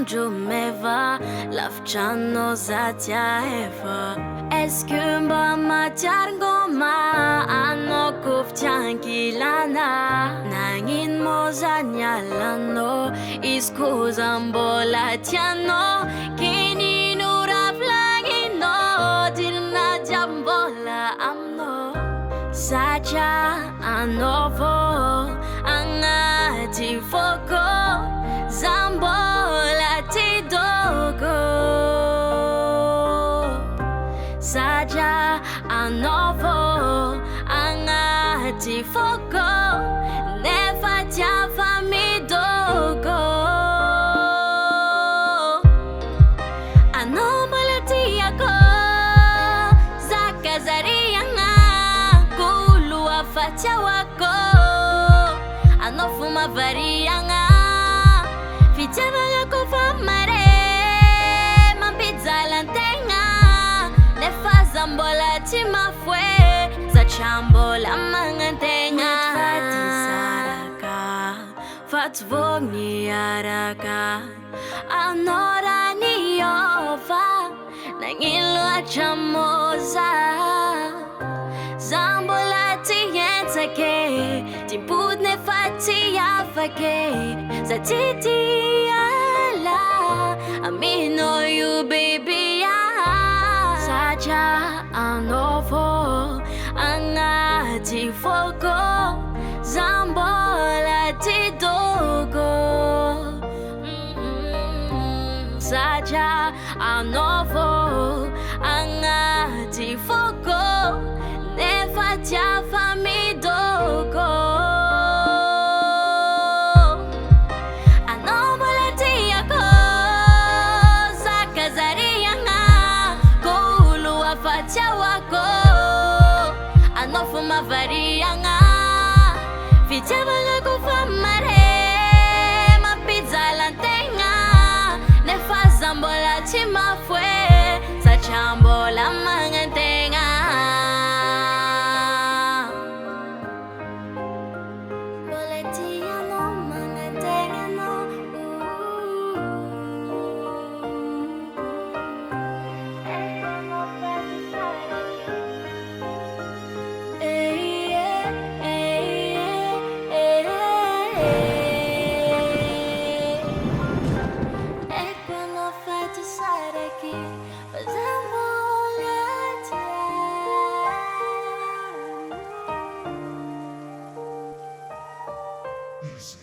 andro meva lavitranao za tia eva. Est-ce que mba matiary ngoma anao kô fi tiankilana? Nagnino mô zany alanao izy kô za mbola tianao? Kinino raha volagninao dirina jiaby mbola aminao? Satria anao vô agnaty fôkô za mbola ty dôgô. Satria anao vô agnaty fôkô nefa tiafa midôgô. Anao mbola tiako zakazariagna kolo afa tiawako. Anao fo mavariagna fitiavagna kofa mare mampijalan-tegna nefa za mbola tsy mafoe satria mbola magnan-tegna. Mety saraka fa tsy vogny araka anao raha niôva nagnino loatra mô za mbola ty hetsake timpody nefa tsy afake za ty tiala amino io baby satria anao vô agnaty fôkô za mbola ty dôgô. Satria anao vô agnaty fôkô nefa tiafa midôgô. Anao mbola tiako zakazariagna kolo afa tiawako. Anao fo mavariagna fitiavagna kofa mare mampijalan-tegna nefa za mbola tsy mafoe satria mbola magnan-tegna. Mbola tianao magnan-tegna anao. Easy,